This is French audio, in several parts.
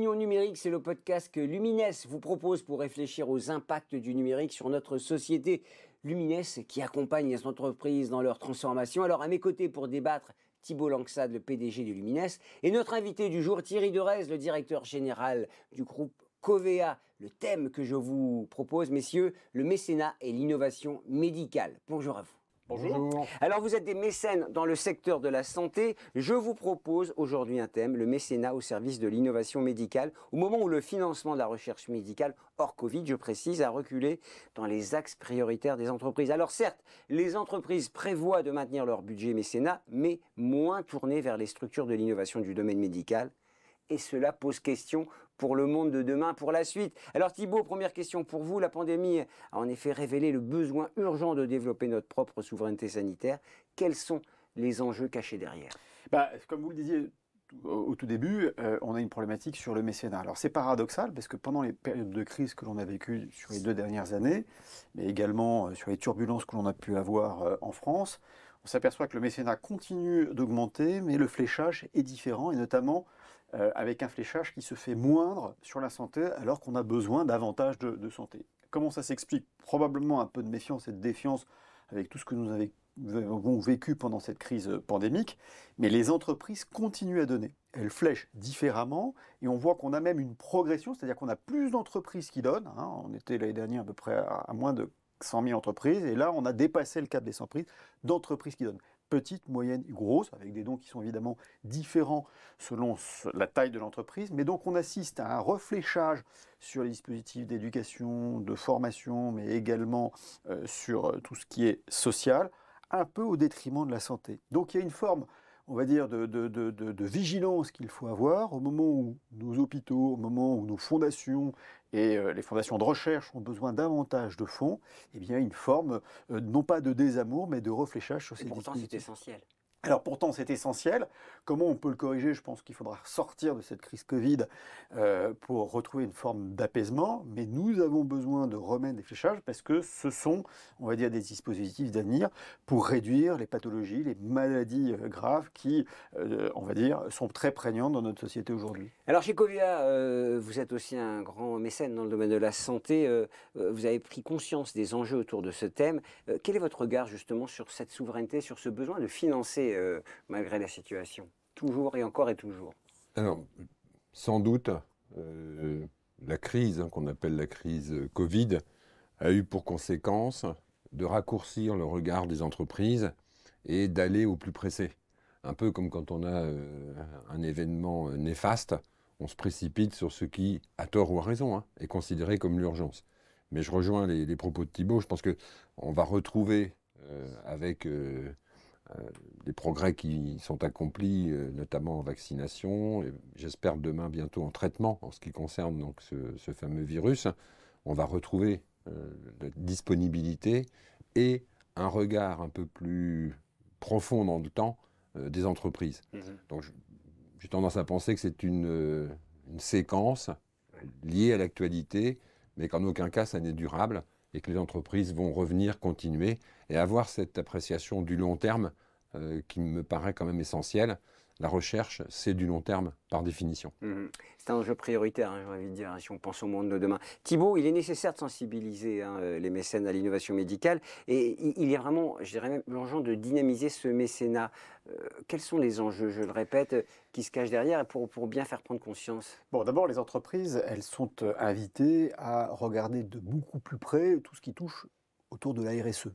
Opinion numérique, c'est le podcast que Lumines vous propose pour réfléchir aux impacts du numérique sur notre société. Lumines qui accompagne les entreprises dans leur transformation. Alors à mes côtés pour débattre, Thibault Langsade, le PDG de Lumines, et notre invité du jour, Thierry Derez, le directeur général du groupe Covea. Le thème que je vous propose, messieurs, le mécénat et l'innovation médicale. Bonjour à vous. Bonjour. Alors vous êtes des mécènes dans le secteur de la santé. Je vous propose aujourd'hui un thème, le mécénat au service de l'innovation médicale, au moment où le financement de la recherche médicale, hors Covid, je précise, a reculé dans les axes prioritaires des entreprises. Alors certes, les entreprises prévoient de maintenir leur budget mécénat, mais moins tourné vers les structures de l'innovation du domaine médical. Et cela pose question pour le monde de demain, pour la suite. Alors Thibault, première question pour vous. La pandémie a en effet révélé le besoin urgent de développer notre propre souveraineté sanitaire. Quels sont les enjeux cachés derrière ? Comme vous le disiez au tout début, on a une problématique sur le mécénat. Alors c'est paradoxal parce que pendant les périodes de crise que l'on a vécues sur les 2 dernières années, mais également sur les turbulences que l'on a pu avoir en France, on s'aperçoit que le mécénat continue d'augmenter, mais le fléchage est différent, et notamment avec un fléchage qui se fait moindre sur la santé alors qu'on a besoin davantage de santé. Comment ça s'explique ? Probablement un peu de méfiance et de défiance avec tout ce que nous avons vécu pendant cette crise pandémique, mais les entreprises continuent à donner. Elles flèchent différemment et on voit qu'on a même une progression, c'est-à-dire qu'on a plus d'entreprises qui donnent. On était l'année dernière à peu près à moins de 100 000 entreprises, et là on a dépassé le cap des 100 d'entreprises qui donnent. Petites, moyennes, grosses, avec des dons qui sont évidemment différents selon la taille de l'entreprise, mais donc on assiste à un refléchage sur les dispositifs d'éducation, de formation, mais également sur tout ce qui est social, un peu au détriment de la santé. Donc il y a une forme, on va dire, de vigilance qu'il faut avoir au moment où nos hôpitaux, au moment où nos fondations et les fondations de recherche ont besoin davantage de fonds, eh bien une forme, non pas de désamour, mais de refléchage sur ces dispositifs. Pourtant, c'est essentiel. Alors pourtant, c'est essentiel. Comment on peut le corriger ? Je pense qu'il faudra sortir de cette crise Covid pour retrouver une forme d'apaisement. Mais nous avons besoin de remettre des fléchages parce que ce sont, on va dire, des dispositifs d'avenir pour réduire les pathologies, les maladies graves qui, on va dire, sont très prégnantes dans notre société aujourd'hui. Alors chez Covea, vous êtes aussi un grand mécène dans le domaine de la santé. Vous avez pris conscience des enjeux autour de ce thème. Quel est votre regard justement sur cette souveraineté, sur ce besoin de financer malgré la situation, toujours et encore et toujours? Alors, sans doute, la crise, qu'on appelle la crise Covid, a eu pour conséquence de raccourcir le regard des entreprises et d'aller au plus pressé. Un peu comme quand on a un événement néfaste, on se précipite sur ce qui, à tort ou à raison, est considéré comme l'urgence. Mais je rejoins les propos de Thibault. Je pense qu'on va retrouver avec les progrès qui sont accomplis, notamment en vaccination, et j'espère demain bientôt en traitement, en ce qui concerne donc ce fameux virus, on va retrouver la disponibilité et un regard un peu plus profond dans le temps des entreprises. Donc j'ai tendance à penser que c'est une séquence liée à l'actualité, mais qu'en aucun cas ça n'est durable, et que les entreprises vont revenir, continuer, et avoir cette appréciation du long terme qui me paraît quand même essentielle. La recherche, c'est du long terme, par définition. C'est un enjeu prioritaire, j'ai envie de dire, si on pense au monde de demain. Thibault, il est nécessaire de sensibiliser les mécènes à l'innovation médicale, et il y a vraiment, je dirais même, l'enjeu de dynamiser ce mécénat. Quels sont les enjeux, je le répète, qui se cachent derrière, pour bien faire prendre conscience? Bon, d'abord, les entreprises, elles sont invitées à regarder de beaucoup plus près tout ce qui touche autour de la RSE.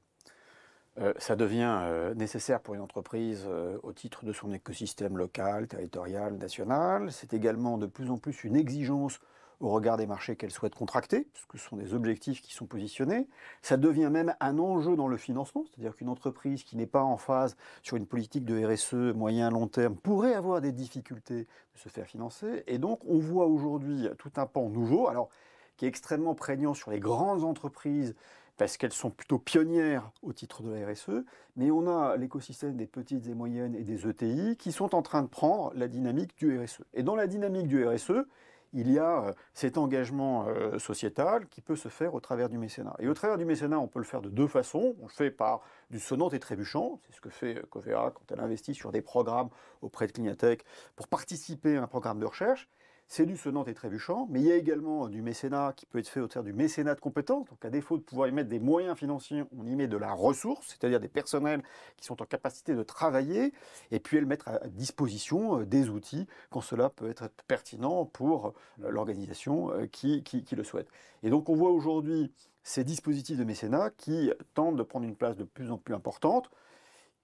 Ça devient nécessaire pour une entreprise au titre de son écosystème local, territorial, national. C'est également de plus en plus une exigence au regard des marchés qu'elle souhaite contracter, puisque ce sont des objectifs qui sont positionnés. Ça devient même un enjeu dans le financement, c'est-à-dire qu'une entreprise qui n'est pas en phase sur une politique de RSE moyen-long terme pourrait avoir des difficultés de se faire financer. Et donc, on voit aujourd'hui tout un pan nouveau, alors qui est extrêmement prégnant sur les grandes entreprises, parce qu'elles sont plutôt pionnières au titre de la RSE, mais on a l'écosystème des petites et moyennes et des ETI qui sont en train de prendre la dynamique du RSE. Et dans la dynamique du RSE, il y a cet engagement sociétal qui peut se faire au travers du mécénat. Et au travers du mécénat, on peut le faire de 2 façons. On le fait par du sonnant et trébuchant, c'est ce que fait Covea quand elle investit sur des programmes auprès de Clignatech pour participer à un programme de recherche. c'est du sonnant et trébuchant, mais il y a également du mécénat qui peut être fait au travers du mécénat de compétences. Donc à défaut de pouvoir y mettre des moyens financiers, on y met de la ressource, c'est-à-dire des personnels qui sont en capacité de travailler, et puis mettre à disposition des outils quand cela peut être pertinent pour l'organisation qui le souhaite. Et donc on voit aujourd'hui ces dispositifs de mécénat qui tentent de prendre une place de plus en plus importante,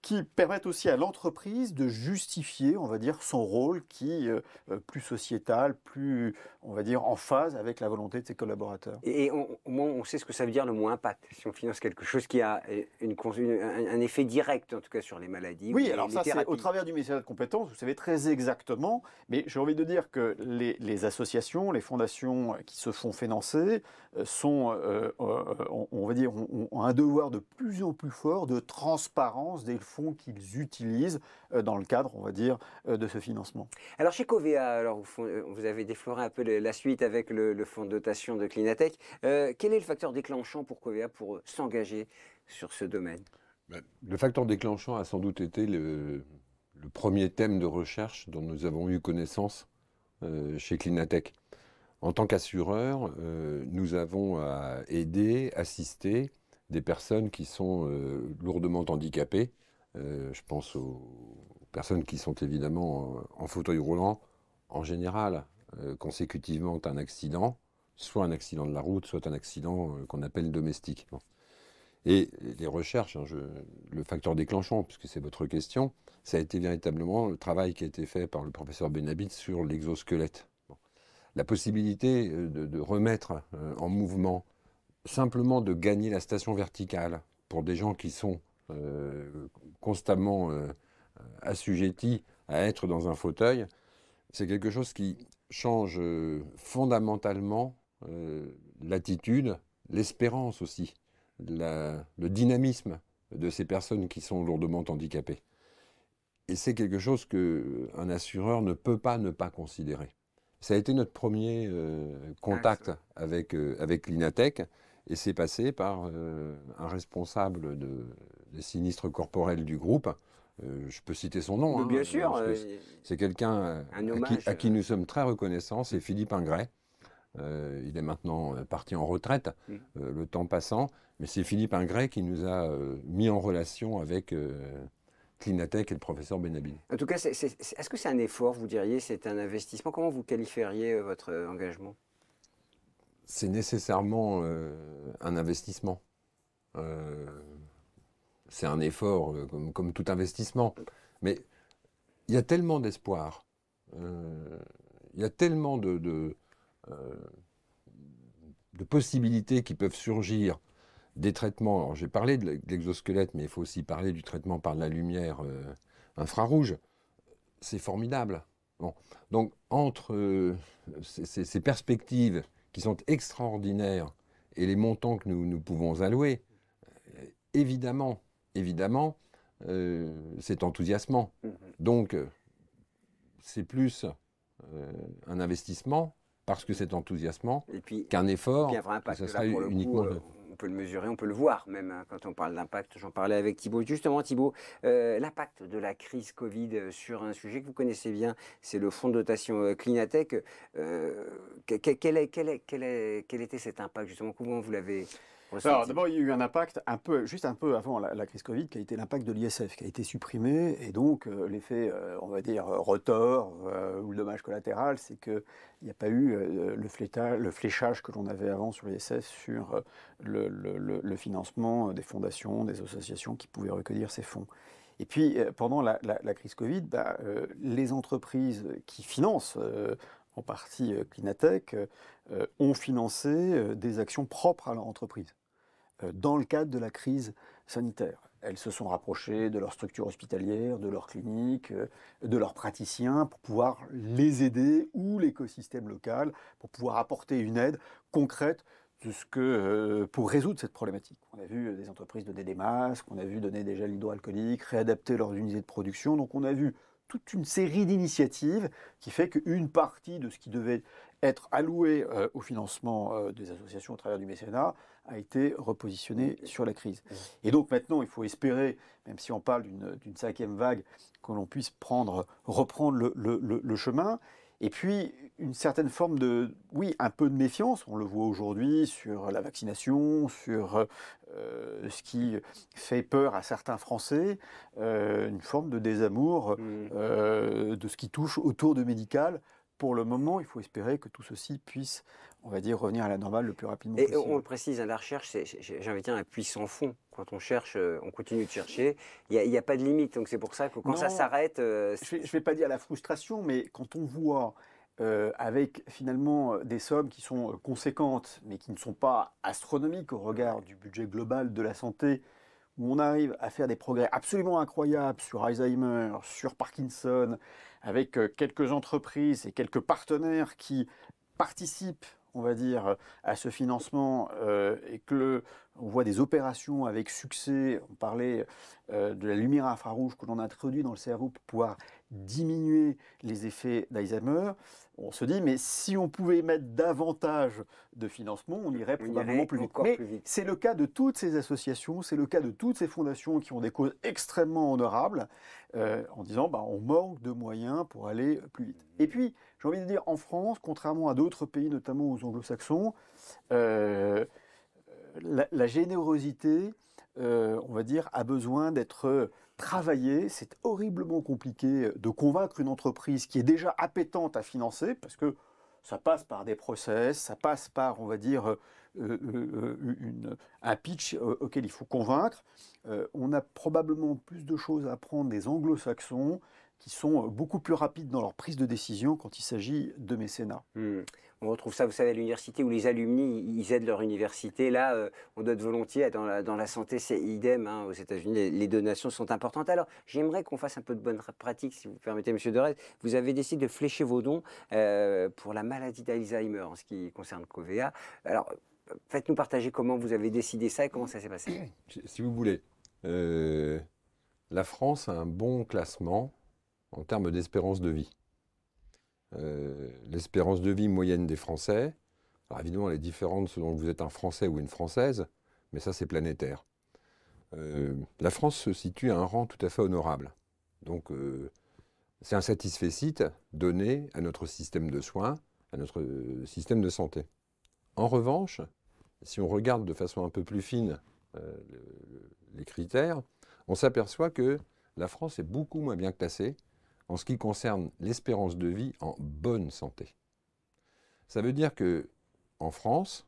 qui permettent aussi à l'entreprise de justifier, on va dire, son rôle qui est plus sociétal, plus, on va dire, en phase avec la volonté de ses collaborateurs. Et on sait ce que ça veut dire le mot impact, si on finance quelque chose qui a un effet direct, en tout cas, sur les maladies. Oui, alors ça, c'est au travers du mécénat de compétences, vous savez très exactement, mais j'ai envie de dire que les associations, les fondations qui se font financer sont, on va dire, ont un devoir de plus en plus fort de transparence des fonds qu'ils utilisent dans le cadre, on va dire, de ce financement. Alors chez Covea, alors vous avez défloré un peu la suite avec le fonds de dotation de Clinatech. Quel est le facteur déclenchant pour Covea pour s'engager sur ce domaine? Le facteur déclenchant a sans doute été le premier thème de recherche dont nous avons eu connaissance chez Clinatech. En tant qu'assureur, nous avons aidé, assisté des personnes qui sont lourdement handicapées. Je pense aux personnes qui sont évidemment en fauteuil roulant, en général, consécutivement à un accident, soit un accident de la route, soit un accident qu'on appelle domestique. Bon. Et les recherches, le facteur déclenchant, puisque c'est votre question, ça a été véritablement le travail qui a été fait par le professeur Benabit sur l'exosquelette. Bon. La possibilité de remettre en mouvement, simplement de gagner la station verticale pour des gens qui sont constamment assujettis à être dans un fauteuil, c'est quelque chose qui change fondamentalement l'attitude, l'espérance aussi, le dynamisme de ces personnes qui sont lourdement handicapées. Et c'est quelque chose qu'un assureur ne peut pas ne pas considérer. Ça a été notre premier contact avec Clinatech, et c'est passé par un responsable des sinistres corporels du groupe. Je peux citer son nom. Bien sûr. C'est quelqu'un à qui nous sommes très reconnaissants, c'est Philippe Ingray. Il est maintenant parti en retraite, le temps passant, mais c'est Philippe Ingray qui nous a mis en relation avec Clinatech et le professeur Benabit. En tout cas, est-ce que c'est un effort, vous diriez, c'est un investissement? Comment vous qualifieriez votre engagement? C'est nécessairement un investissement. C'est un effort comme tout investissement. Mais il y a tellement d'espoir, il y a tellement de possibilités qui peuvent surgir, des traitements. Alors j'ai parlé de l'exosquelette, mais il faut aussi parler du traitement par la lumière infrarouge. C'est formidable. Bon. Donc entre ces perspectives qui sont extraordinaires et les montants que nous pouvons allouer, évidemment, c'est enthousiasmant. Donc, c'est plus un investissement parce que c'est enthousiasmant qu'un effort. Puis un vrai impact. Ça sera uniquement. On peut le mesurer, on peut le voir même hein, quand on parle d'impact. J'en parlais avec Thibaut. Justement, Thibaut, l'impact de la crise Covid sur un sujet que vous connaissez bien, c'est le fonds de dotation Clinatech. Quel était cet impact justement? Comment vous l'avez ressenti? Alors d'abord, il y a eu un impact juste un peu avant la crise Covid, qui a été l'impact de l'ISF, qui a été supprimé. Et donc, l'effet, on va dire, retort ou le dommage collatéral, c'est qu'il n'y a pas eu le fléchage que l'on avait avant sur l'ISF sur le financement des fondations, des associations qui pouvaient recueillir ces fonds. Et puis, pendant la crise Covid, les entreprises qui financent en partie Clinatech, ont financé des actions propres à leur entreprise dans le cadre de la crise sanitaire. Elles se sont rapprochées de leurs structures hospitalières, de leurs cliniques, de leurs praticiens pour pouvoir les aider ou l'écosystème local pour pouvoir apporter une aide concrète pour résoudre cette problématique. On a vu des entreprises donner des masques, on a vu donner des gels hydroalcooliques, réadapter leurs unités de production. Donc on a vu toute une série d'initiatives qui fait qu'une partie de ce qui devait être alloué au financement des associations au travers du mécénat a été repositionné sur la crise. Et donc maintenant, il faut espérer, même si on parle d'une cinquième vague, que l'on puisse reprendre le chemin. Et puis, une certaine forme de, oui, un peu de méfiance, on le voit aujourd'hui sur la vaccination, sur ce qui fait peur à certains Français, une forme de désamour de ce qui touche autour de médical. Pour le moment, il faut espérer que tout ceci puisse, on va dire, revenir à la normale le plus rapidement Et possible. on le précise, hein, la recherche, j'ai envie de dire, un puits sans fond. Quand on cherche, on continue de chercher. Il n'y a pas de limite. Donc c'est pour ça que quand ça Non, s'arrête, je ne vais pas dire la frustration, mais quand on voit avec finalement des sommes qui sont conséquentes, mais qui ne sont pas astronomiques au regard du budget global de la santé, où on arrive à faire des progrès absolument incroyables sur Alzheimer, sur Parkinson, avec quelques entreprises et quelques partenaires qui participent, on va dire, à ce financement et que on voit des opérations avec succès. On parlait de la lumière infrarouge que l'on a introduit dans le cerveau pour pouvoir diminuer les effets d'Alzheimer. On se dit, mais si on pouvait mettre davantage de financement, on irait probablement plus vite. Mais c'est le cas de toutes ces associations, c'est le cas de toutes ces fondations qui ont des causes extrêmement honorables, en disant, bah, on manque de moyens pour aller plus vite. Et puis, j'ai envie de dire, en France, contrairement à d'autres pays, notamment aux anglo-saxons, la générosité, on va dire, a besoin d'être travaillée. C'est horriblement compliqué de convaincre une entreprise qui est déjà appétente à financer, parce que ça passe par des process, ça passe par, on va dire, un pitch auquel il faut convaincre. On a probablement plus de choses à apprendre des anglo-saxons qui sont beaucoup plus rapides dans leur prise de décision quand il s'agit de mécénat. On retrouve ça, vous savez, à l'université où les alumni, ils aident leur université. Là, on donne volontiers. Dans la santé, c'est idem. Hein, aux États-Unis, les donations sont importantes. Alors, j'aimerais qu'on fasse un peu de bonne pratique, si vous permettez, Monsieur Derez. Vous avez décidé de flécher vos dons pour la maladie d'Alzheimer, en ce qui concerne Covea. Alors, faites-nous partager comment vous avez décidé ça et comment ça s'est passé. Si vous voulez, la France a un bon classement en termes d'espérance de vie. L'espérance de vie moyenne des Français, alors évidemment elle est différente selon que vous êtes un Français ou une Française, mais ça c'est planétaire. La France se situe à un rang tout à fait honorable. Donc c'est un satisfecit donné à notre système de soins, à notre système de santé. En revanche, si on regarde de façon un peu plus fine les critères, on s'aperçoit que la France est beaucoup moins bien classée en ce qui concerne l'espérance de vie en bonne santé. Ça veut dire que en France,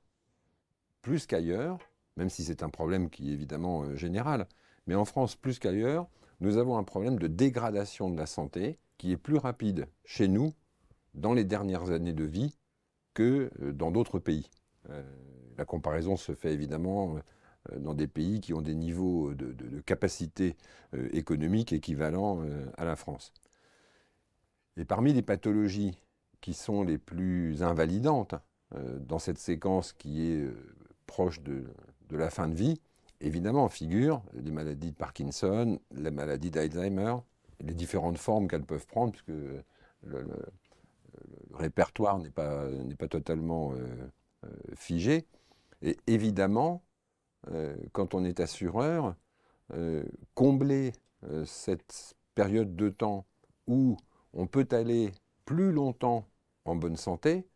plus qu'ailleurs, même si c'est un problème qui est évidemment général, mais en France, plus qu'ailleurs, nous avons un problème de dégradation de la santé qui est plus rapide chez nous dans les dernières années de vie que dans d'autres pays. La comparaison se fait évidemment dans des pays qui ont des niveaux de capacité économique équivalents à la France. Et parmi les pathologies qui sont les plus invalidantes dans cette séquence qui est proche de la fin de vie, évidemment figurent les maladies de Parkinson, la maladie d'Alzheimer, les différentes formes qu'elles peuvent prendre, puisque le répertoire n'est pas totalement figé. Et évidemment, quand on est assureur, combler cette période de temps où on peut aller plus longtemps en bonne santé,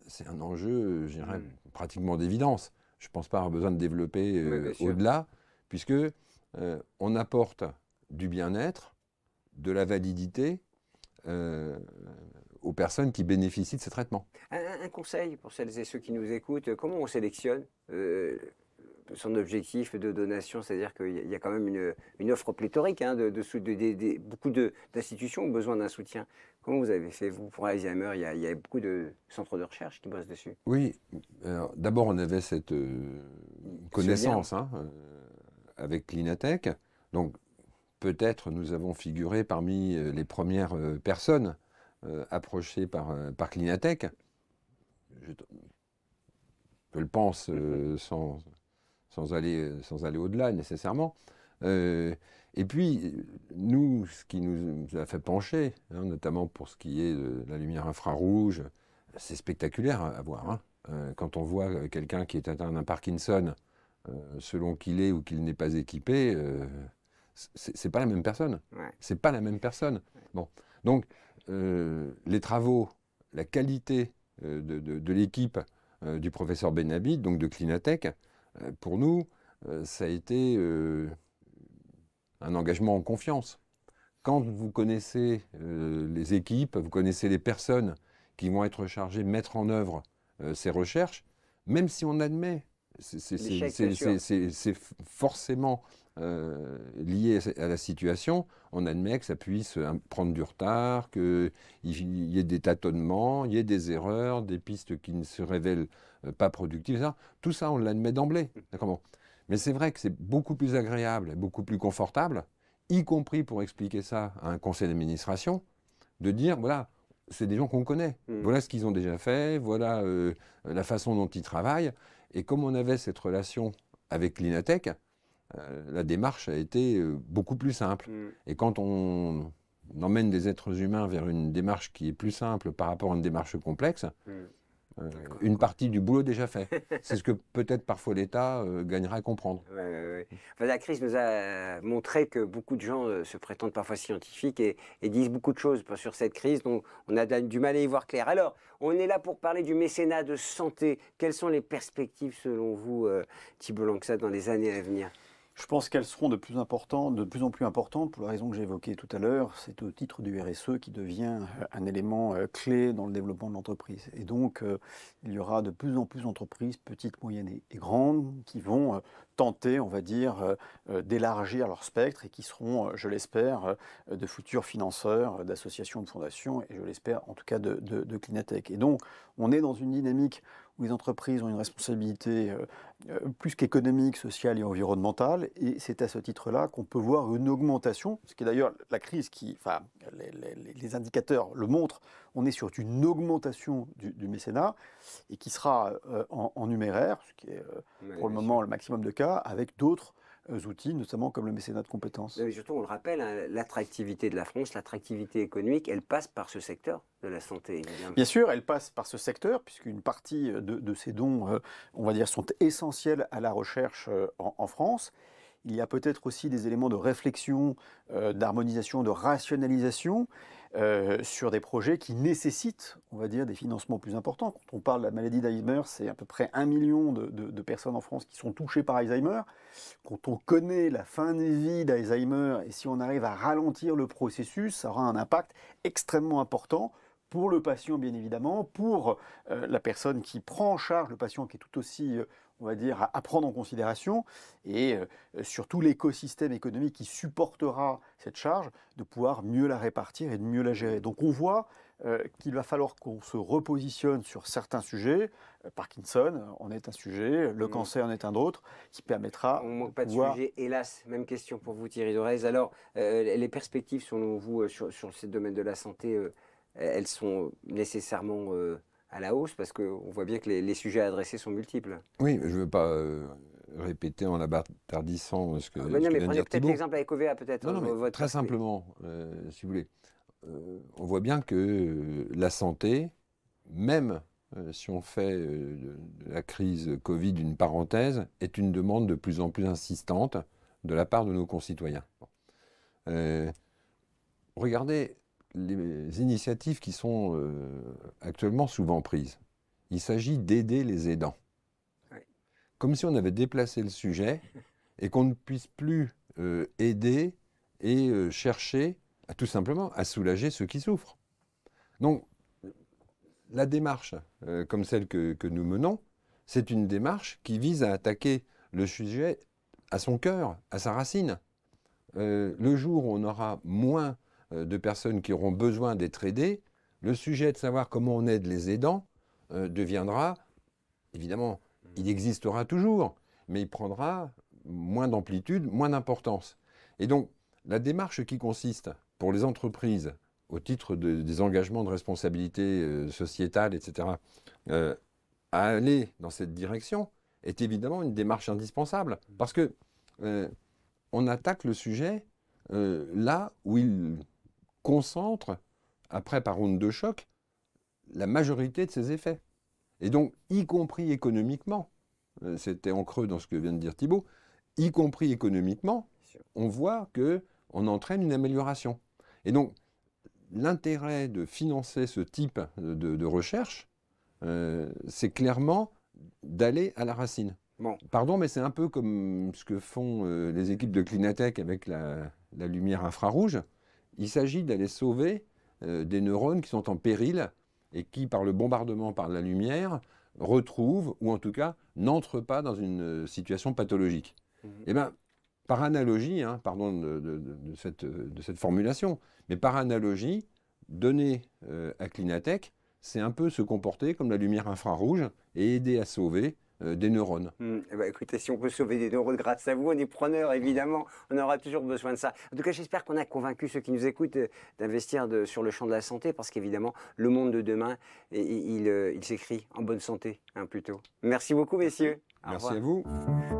c'est un enjeu, je dirais, pratiquement d'évidence. Je ne pense pas avoir besoin de développer au-delà, puisque on apporte du bien-être, de la validité aux personnes qui bénéficient de ces traitements. Un conseil pour celles et ceux qui nous écoutent, comment on sélectionne son objectif de donation, c'est-à-dire qu'il y a quand même une offre pléthorique, hein, beaucoup d'institutions ont besoin d'un soutien. Comment vous avez fait, vous, pour Alzheimer? Il y a beaucoup de centres de recherche qui bossent dessus. Oui, d'abord on avait cette connaissance avec l'Inatech, donc peut-être nous avons figuré parmi les premières personnes approchées par l'Inatech. Je le pense sans aller au-delà nécessairement. Et puis, nous, ce qui nous a fait pencher, notamment pour ce qui est de la lumière infrarouge, c'est spectaculaire à voir. Hein. Quand on voit quelqu'un qui est atteint d'un Parkinson, selon qu'il est ou qu'il n'est pas équipé, c'est pas la même personne. Ouais. C'est pas la même personne. Bon. Donc, les travaux la qualité de l'équipe du professeur Benhabib, donc de Clinatech, pour nous, ça a été un engagement en confiance. Quand vous connaissez les équipes, vous connaissez les personnes qui vont être chargées de mettre en œuvre ces recherches, même si on admet, c'est forcément lié à la situation, on admet que ça puisse prendre du retard, qu'il y ait des tâtonnements, il y ait des erreurs, des pistes qui ne se révèlent pas productives, etc. Tout ça, on l'admet d'emblée. Bon. Mais c'est vrai que c'est beaucoup plus agréable, beaucoup plus confortable, y compris pour expliquer ça à un conseil d'administration, de dire, voilà, c'est des gens qu'on connaît. Voilà ce qu'ils ont déjà fait, voilà la façon dont ils travaillent. Et comme on avait cette relation avec l'Inatech, la démarche a été beaucoup plus simple. Et quand on emmène des êtres humains vers une démarche qui est plus simple par rapport à une démarche complexe, une partie du boulot déjà fait. C'est ce que peut-être parfois l'État gagnerait à comprendre. Enfin, la crise nous a montré que beaucoup de gens se prétendent parfois scientifiques et disent beaucoup de choses sur cette crise, donc on a du mal à y voir clair. Alors, on est là pour parler du mécénat de santé. Quelles sont les perspectives selon vous, Thibault Langsat, dans les années à venir ? Je pense qu'elles seront de plus en plus importantes pour la raison que j'ai évoquée tout à l'heure. C'est au titre du RSE qui devient un élément clé dans le développement de l'entreprise. Et donc, il y aura de plus en plus d'entreprises, petites, moyennes et grandes, qui vont tenter, on va dire, d'élargir leur spectre et qui seront, je l'espère, de futurs financeurs d'associations, de fondations, et je l'espère en tout cas de Clinatech. Et donc, on est dans une dynamique où les entreprises ont une responsabilité plus qu'économique, sociale et environnementale. Et c'est à ce titre-là qu'on peut voir une augmentation, ce qui est d'ailleurs la crise les indicateurs le montrent, on est sur une augmentation du mécénat et qui sera en numéraire, ce qui est pour le moment le maximum de cas, avec d'autres outils, notamment comme le mécénat de compétences. Mais surtout, on le rappelle, hein, l'attractivité de la France, l'attractivité économique, elle passe par ce secteur de la santé, évidemment. Bien sûr, elle passe par ce secteur, puisqu'une partie de ces dons, on va dire, sont essentiels à la recherche en France. Il y a peut-être aussi des éléments de réflexion, d'harmonisation, de rationalisation sur des projets qui nécessitent, on va dire, des financements plus importants. Quand on parle de la maladie d'Alzheimer, c'est à peu près 1 million de personnes en France qui sont touchées par Alzheimer. Quand on connaît la fin de vie d'Alzheimer, et si on arrive à ralentir le processus, ça aura un impact extrêmement important pour le patient, bien évidemment, pour la personne qui prend en charge le patient, qui est tout aussi, on va dire, à prendre en considération, et surtout l'écosystème économique qui supportera cette charge, de pouvoir mieux la répartir et de mieux la gérer. Donc on voit qu'il va falloir qu'on se repositionne sur certains sujets. Parkinson en est un sujet, le cancer en est un autre, qui permettra... On ne manque pas de sujet, hélas. Même question pour vous, Thierry Dorez. Alors, les perspectives, selon vous, sur ce domaine de la santé, elles sont nécessairement à la hausse, parce qu'on voit bien que les sujets à adresser sont multiples. Oui, je ne veux pas répéter en abâtardissant ce que vient de dire Thibault. Mais prenez peut-être l'exemple avec OVA, peut-être. Non, très simplement, si vous voulez. On voit bien que la santé, même si on fait de la crise Covid une parenthèse, est une demande de plus en plus insistante de la part de nos concitoyens. Regardez les initiatives qui sont actuellement souvent prises. Il s'agit d'aider les aidants. Oui. Comme si on avait déplacé le sujet et qu'on ne puisse plus aider et chercher tout simplement à soulager ceux qui souffrent. Donc, la démarche, comme celle que nous menons, c'est une démarche qui vise à attaquer le sujet à son cœur, à sa racine. Le jour où on aura moins de personnes qui auront besoin d'être aidées, le sujet de savoir comment on aide les aidants deviendra, évidemment, il existera toujours, mais il prendra moins d'amplitude, moins d'importance. Et donc, la démarche qui consiste pour les entreprises, au titre des engagements de responsabilité sociétale, etc., à aller dans cette direction, est évidemment une démarche indispensable. Parce que on attaque le sujet là où il concentre, après par onde de choc, la majorité de ses effets. Et donc, y compris économiquement, c'était en creux dans ce que vient de dire Thibault, y compris économiquement, on voit qu'on entraîne une amélioration. Et donc, l'intérêt de financer ce type de recherche, c'est clairement d'aller à la racine. Bon. Pardon, mais c'est un peu comme ce que font les équipes de Clinatech avec la lumière infrarouge. Il s'agit d'aller sauver des neurones qui sont en péril et qui, par le bombardement par la lumière, retrouvent, ou en tout cas, n'entrent pas dans une situation pathologique. Eh bien, par analogie, hein, pardon de cette formulation, mais par analogie, donner à Clinatech, c'est un peu se comporter comme la lumière infrarouge et aider à sauver des neurones. Eh ben, écoutez, si on peut sauver des neurones grâce à vous, on est preneur, évidemment. On aura toujours besoin de ça. En tout cas, j'espère qu'on a convaincu ceux qui nous écoutent d'investir sur le champ de la santé, parce qu'évidemment, le monde de demain, il s'écrit en bonne santé, hein, plutôt. Merci beaucoup, messieurs. Au Merci revoir. à vous.